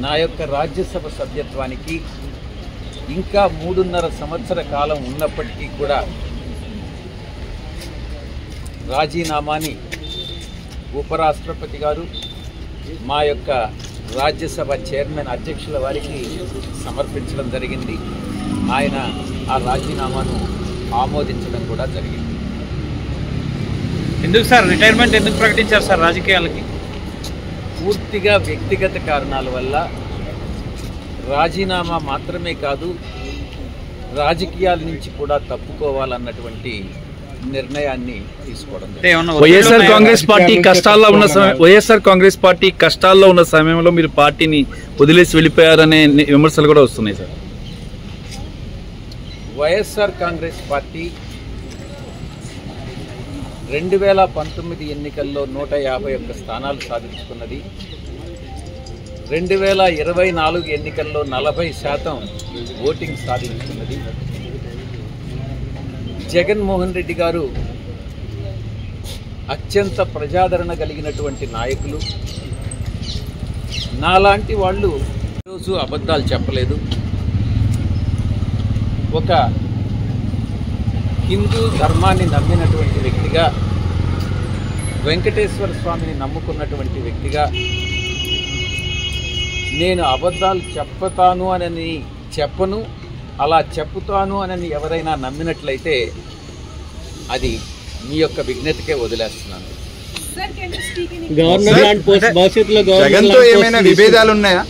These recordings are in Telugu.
నా యొక్క రాజ్యసభ సభ్యత్వానికి ఇంకా 3.5 సంవత్సర కాలం ఉన్నప్పటికీ కూడా రాజీనామాని ఉపరాష్ట్రపతి గారు మా యొక్క రాజ్యసభ చైర్మన్ అధ్యక్షుల వారికి సమర్పించడం జరిగింది. ఆయన ఆ రాజీనామాను ఆమోదించడం కూడా జరిగింది. ఎందుకు సార్ రిటైర్మెంట్ ఎందుకు ప్రకటించారు సార్? రాజకీయాలకి పూర్తిగా వ్యక్తిగత కారణాల వల్ల రాజీనామా మాత్రమే కాదు, రాజకీయాల నుంచి కూడా తప్పుకోవాలన్నటువంటి నిర్ణయాన్ని తీసుకోవడం. వైఎస్ఆర్ కాంగ్రెస్ పార్టీ కష్టాల్లో ఉన్న సమయంలో మీరు పార్టీని వదిలేసి వెళ్ళిపోయారనే విమర్శలు కూడా వస్తున్నాయి సార్. వైఎస్ఆర్ కాంగ్రెస్ పార్టీ 2019 ఎన్నికల్లో 151 స్థానాలు సాధించుకున్నది. 2024 ఎన్నికల్లో 40% ఓటింగ్ సాధించుకున్నది. జగన్మోహన్ రెడ్డి గారు అత్యంత ప్రజాదరణ కలిగినటువంటి నాయకులు. నాలాంటి వాళ్ళు ఈరోజు అబద్ధాలు చెప్పలేదు. ఒక హిందూ ధర్మాన్ని నమ్మినటువంటి వ్యక్తిగా, వెంకటేశ్వర స్వామిని నమ్ముకున్నటువంటి వ్యక్తిగా నేను అబద్ధాలు చెప్తాను అని చెప్పను. అలా చెప్పుతాను అని ఎవరైనా నమ్మినట్లయితే అది మీ యొక్క విజ్ఞతకే వదిలేస్తున్నాను. జగన్తో ఏమైనా విభేదాలు ఉన్నాయా?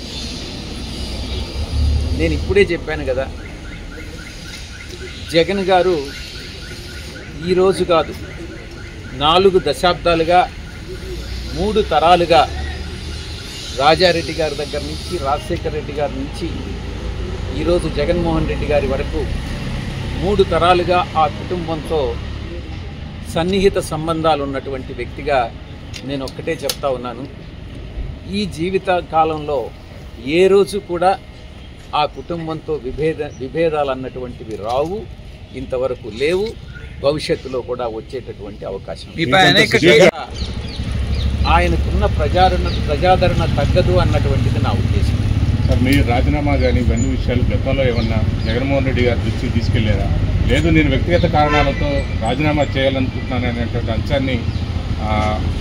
నేను ఇప్పుడే చెప్పాను కదా, జగన్ గారు ఈరోజు కాదు, 4 దశాబ్దాలుగా 3 తరాలుగా రాజారెడ్డి గారి దగ్గర నుంచి, రాజశేఖర రెడ్డి గారి నుంచి ఈరోజు జగన్మోహన్ రెడ్డి గారి వరకు 3 తరాలుగా ఆ కుటుంబంతో సన్నిహిత సంబంధాలు ఉన్నటువంటి వ్యక్తిగా నేను ఒక్కటే చెప్తా ఉన్నాను. ఈ జీవిత కాలంలో ఏ రోజు కూడా ఆ కుటుంబంతో విభేదాలు అన్నటువంటివి రావు, ఇంతవరకు లేవు, భవిష్యత్తులో కూడా వచ్చేటటువంటి అవకాశం. ఆయనకున్న ప్రజాదరణ తగ్గదు అన్నటువంటిది నా ఉద్దేశం. సార్, మీరు రాజీనామా కానీ ఇవన్నీ విషయాలు గతంలో ఏమన్నా జగన్మోహన్ రెడ్డి గారి దృష్టికి తీసుకెళ్లారా? లేదు నేను వ్యక్తిగత కారణాలతో రాజీనామా చేయాలనుకుంటున్నాను అనేటువంటి అంశాన్ని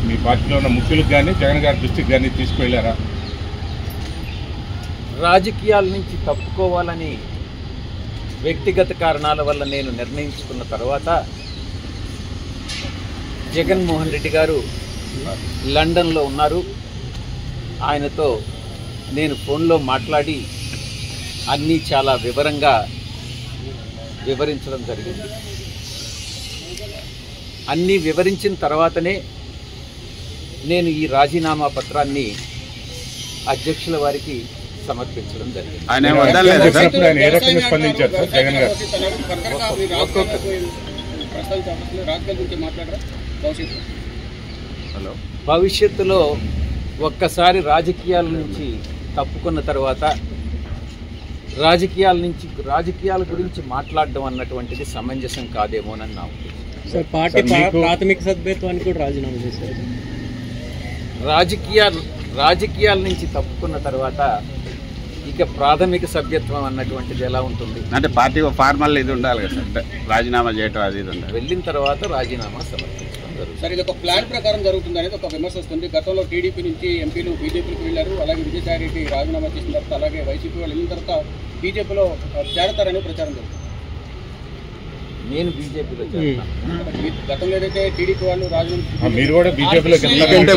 మీ పార్టీలో ఉన్న ముఖ్యులకు కానీ జగన్ గారి దృష్టికి కానీ తీసుకువెళ్ళారా? రాజకీయాల నుంచి తప్పుకోవాలని వ్యక్తిగత కారణాల వల్ల నేను నిర్ణయించుకున్న తర్వాత జగన్మోహన్ రెడ్డి గారు లండన్లో ఉన్నారు. ఆయనతో నేను ఫోన్లో మాట్లాడి అన్నీ చాలా వివరంగా వివరించడం జరిగింది. అన్నీ వివరించిన తర్వాతనే నేను ఈ రాజీనామా పత్రాన్ని అధ్యక్షుల వారికి సమర్పించడం జరిగింది. భవిష్యత్తులో ఒక్కసారి రాజకీయాల నుంచి తప్పుకున్న తర్వాత రాజకీయాల గురించి మాట్లాడడం అన్నటువంటిది సమంజసం కాదేమోనని నా ఉద్దేశం. పార్టీ ప్రాథమిక సభ్యత్వానికి కూడా రాజీనామా చేశారు. రాజకీయాల నుంచి తప్పుకున్న తర్వాత ఇక ప్రాథమిక సభ్యత్వం అన్నటువంటిది ఎలా ఉంటుంది? అంటే పార్టీ ఫార్మల్ ఇది ఉండాలి కదా సార్, రాజీనామా చేయటం అది ఇది ఉండాలి. వెళ్ళిన తర్వాత రాజీనామా సమర్పించడం జరుగుతుంది. సార్, ఇది ఒక ప్లాన్ ప్రకారం జరుగుతుంది అనేది ఒక విమర్శ వస్తుంది. గతంలో టీడీపీ నుంచి ఎంపీలు బీజేపీకి వెళ్ళారు. అలాగే విజయసాయి రెడ్డి రాజీనామా చేసిన తర్వాత అలాగే వైసీపీ వాళ్ళు వెళ్ళిన తర్వాత బీజేపీలో చేరతారని ప్రచారం జరుగుతుంది. నేను బీజేపీలో చేస్తాను. గతంలో ఏదైతే టీడీపీ వాళ్ళు మీరు కూడా బీజేపీలో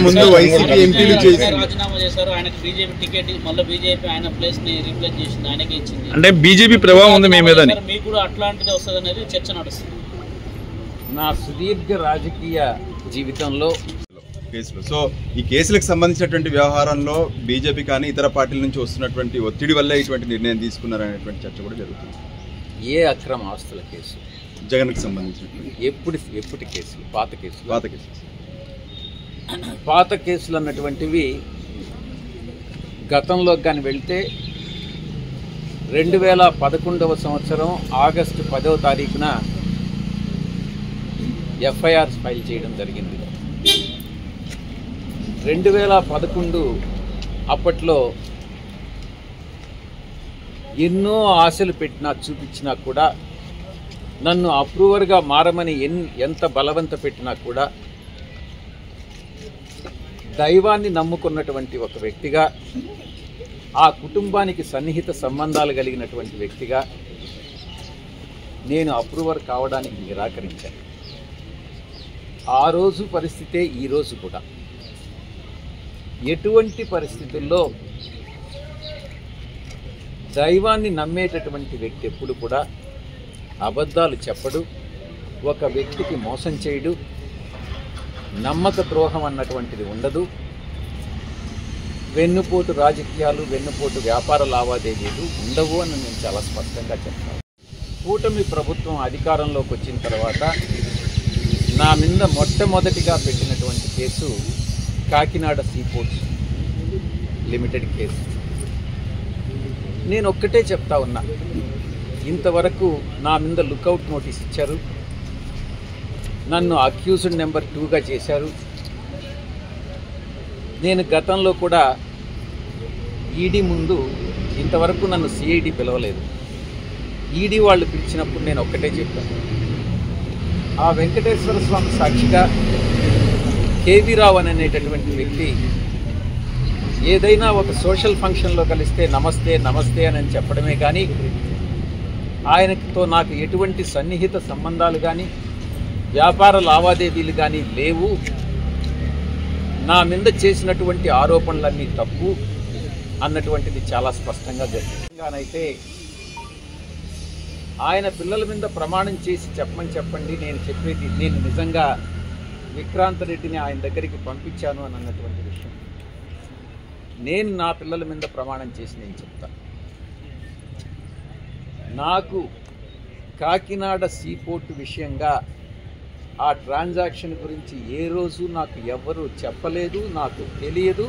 ముందు వైసీపీ ఎంపీలు రాజీనామా చేశారు. ఆయనకు బీజేపీ టికెట్ మళ్ళీ బీజేపీ ఆయన ప్లేస్ ని రీప్లేస్ చేసింది, ఆయనకే ఇచ్చింది. అంటే బీజేపీ ప్రభావం ఉంది మీ మీద. మీకు కూడా అట్లాంటిది వస్తుంది అనేది చర్చ నడుస్తుంది. నా సుదీర్ఘ రాజకీయ జీవితంలో కేసులు, సో ఈ కేసులకు సంబంధించినటువంటి వ్యవహారంలో బీజేపీ కానీ ఇతర పార్టీల నుంచి వస్తున్నటువంటి ఒత్తిడి వల్ల ఇటువంటి నిర్ణయం తీసుకున్నారనేటువంటి చర్చ కూడా జరుగుతుంది. ఏ అక్రమ ఆస్తుల కేసు? జగన్కి సంబంధించినటువంటి ఎప్పటి కేసులు? పాత కేసులు. పాత కేసులు అన్నటువంటివి గతంలో కానీ వెళ్తే 2011వ సంవత్సరం ఆగస్టు 10వ తారీఖున ఎఫ్ఐఆర్ ఫైల్ చేయడం జరిగింది. 2011 అప్పట్లో ఎన్నో ఆశలు పెట్టినా చూపించినా కూడా నన్ను అప్రూవర్గా మారమని ఎంత బలవంత పెట్టినా కూడా దైవాన్ని నమ్ముకున్నటువంటి ఒక వ్యక్తిగా, ఆ కుటుంబానికి సన్నిహిత సంబంధాలు కలిగినటువంటి వ్యక్తిగా నేను అప్రూవర్ కావడానికి నిరాకరించాను. ఆ రోజు పరిస్థితే ఈ రోజు కూడా. ఎటువంటి పరిస్థితుల్లో దైవాన్ని నమ్మేటటువంటి వ్యక్తి ఎప్పుడు కూడా అబద్ధాలు చెప్పడు, ఒక వ్యక్తికి మోసం చేయడు, నమ్మక ద్రోహం అన్నటువంటిది ఉండదు, వెన్నుపోటు రాజకీయాలు, వెన్నుపోటు వ్యాపార లావాదేవీలు ఉండవు అని నేను చాలా స్పష్టంగా చెప్తాను. కూటమి ప్రభుత్వం అధికారంలోకి వచ్చిన తర్వాత నా మీద మొట్టమొదటిగా పెట్టినటువంటి case Kakinada seaports limited case. నేను ఒక్కటే చెప్తా ఉన్నా, ఇంతవరకు నా మీద లుకౌట్ నోటీస్ ఇచ్చారు, నన్ను అక్యూజ్డ్ నెంబర్ 2గా చేశారు. నేను గతంలో కూడా ఈడీ ముందు ఇంతవరకు నన్ను సిఐడి పిలవలేదు. ఈడీ వాళ్ళు పిలిచినప్పుడు నేను ఒక్కటే చెప్పాను, ఆ వెంకటేశ్వర స్వామి సాక్షిగా కేవీ రావు అనేటటువంటి వ్యక్తి ఏదైనా ఒక సోషల్ ఫంక్షన్లో కలిస్తే నమస్తే నమస్తే అని చెప్పడమే కానీ ఆయనతో నాకు ఎటువంటి సన్నిహిత సంబంధాలు కానీ వ్యాపార లావాదేవీలు కానీ లేవు. నా మీద చేసినటువంటి ఆరోపణలన్నీ తప్పు అన్నటువంటిది చాలా స్పష్టంగా జరిగిందిగానైతే ఆయన పిల్లల మీద ప్రమాణం చేసి చెప్పండి, నేను చెప్పేది నేను నిజంగా విక్రాంత్ రెడ్డిని ఆయన దగ్గరికి పంపించాను అని అన్నటువంటి విషయం నేను నా పిల్లల మీద ప్రమాణం చేసి నేను చెప్తాను. నాకు కాకినాడ సీపోర్టు విషయంగా ఆ ట్రాన్సాక్షన్ గురించి ఏ రోజు నాకు ఎవ్వరూ చెప్పలేదు, నాకు తెలియదు.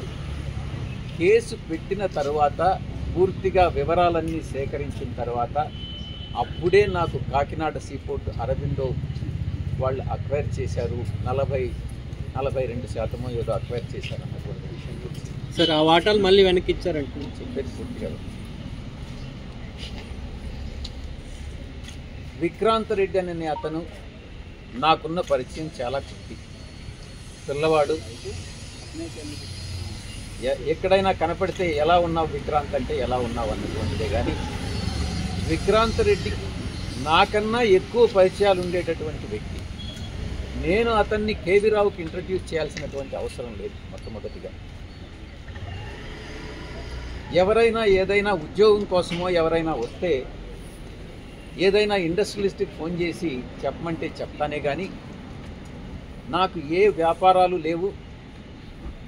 కేసు పెట్టిన తర్వాత పూర్తిగా వివరాలన్నీ సేకరించిన తర్వాత అప్పుడే నాకు కాకినాడ సీపోర్టు అరవిందో వాళ్ళు అక్వైర్ చేశారు, 42% ఏదో అక్వైర్ చేశారు అన్నటువంటి విషయం తెలిసింది. సార్ ఆ వాటాలు మళ్ళీ వెనక్కి ఇచ్చారంటే చెప్పేది పూర్తిగా. విక్రాంత్ రెడ్డి అనే అతను నాకున్న పరిచయం చాలా చుట్టి పిల్లవాడు. ఎక్కడైనా కనపడితే ఎలా ఉన్నావు విక్రాంత్ అంటే ఎలా ఉన్నావు అన్నటువంటిదే కానీ విక్రాంత్ రెడ్డి నాకన్నా ఎక్కువ పరిచయాలు ఉండేటటువంటి వ్యక్తి. నేను అతన్ని కేవీ రావుకి ఇంట్రడ్యూస్ చేయాల్సినటువంటి అవసరం లేదు. మొట్టమొదటిగా ఎవరైనా ఏదైనా ఉద్యోగం కోసమో ఎవరైనా వస్తే ఏదైనా ఇండస్ట్రియలిస్ట్కి ఫోన్ చేసి చెప్పమంటే చెప్తానే కానీ నాకు ఏ వ్యాపారాలు లేవు.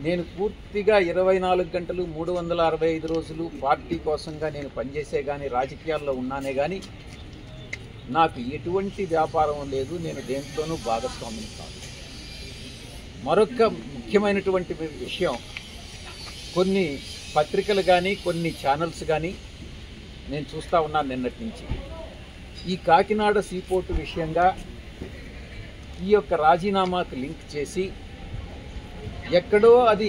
నేను పూర్తిగా 24 గంటలు 365 రోజులు పార్టీ కోసంగా నేను పనిచేసే కానీ రాజకీయాల్లో ఉన్నానే కానీ నాకు ఎటువంటి వ్యాపారం లేదు. నేను దేంట్లోనూ భాగస్వామిని కాదు. మరొక ముఖ్యమైనటువంటి విషయం, కొన్ని పత్రికలు కానీ కొన్ని ఛానల్స్ కానీ నేను చూస్తూ ఉన్నాను నిన్నటి నుంచి ఈ కాకినాడ సీపోర్టు విషయంగా ఈ యొక్క రాజీనామాకు లింక్ చేసి ఎక్కడో అది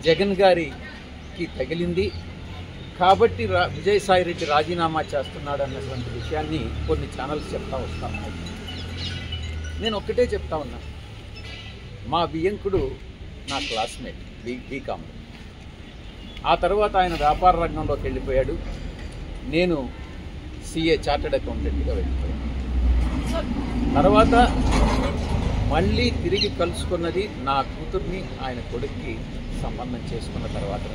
జగన్ గారికి తగిలింది కాబట్టి విజయసాయిరెడ్డి రాజీనామా చేస్తున్నాడు అన్నటువంటి విషయాన్ని కొన్ని ఛానల్స్ చెప్తా వస్తా ఉన్నాయి. నేను ఒక్కటే చెప్తా ఉన్నా, మా బియ్యంకుడు నా క్లాస్మేట్ బీకామ్. ఆ తర్వాత ఆయన వ్యాపార రంగంలోకి వెళ్ళిపోయాడు, నేను సిఏ చార్టెడ్ అకౌంటెంట్గా వెళ్ళిపోయాను. తర్వాత మళ్ళీ తిరిగి కలుసుకున్నది నా కూతుర్ని ఆయన కొడుక్కి సంబంధం చేసుకున్న తర్వాత.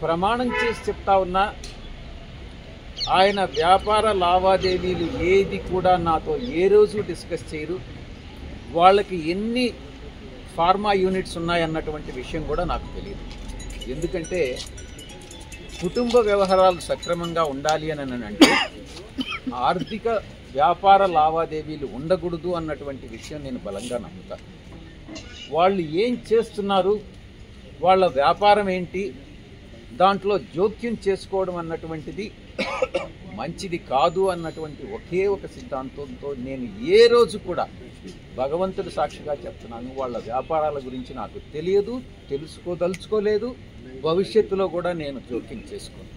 ప్రమాణం చేసి చెప్తా ఉన్నా, ఆయన వ్యాపార లావాదేవీలు ఏది కూడా నాతో ఏ రోజు డిస్కస్ చేయరు. వాళ్ళకి ఎన్ని ఫార్మా యూనిట్స్ ఉన్నాయన్నటువంటి విషయం కూడా నాకు తెలియదు. ఎందుకంటే కుటుంబ వ్యవహారాలు సక్రమంగా ఉండాలి అని అంటే ఆర్థిక వ్యాపార లావాదేవీలు ఉండకూడదు అన్నటువంటి విషయం నేను బలంగా నమ్ముతాను. వాళ్ళు ఏం చేస్తున్నారు, వాళ్ళ వ్యాపారం ఏంటి, దాంట్లో జోక్యం చేసుకోవడం అన్నటువంటిది మంచిది కాదు అన్నటువంటి ఒకే ఒక సిద్ధాంతంతో నేను ఏ రోజు కూడా భగవంతుడి సాక్షిగా చెప్తున్నాను, వాళ్ళ వ్యాపారాల గురించి నాకు తెలియదు, తెలుసుకోదలుచుకోలేదు, భవిష్యత్తులో కూడా నేను జోక్యం చేసుకోను.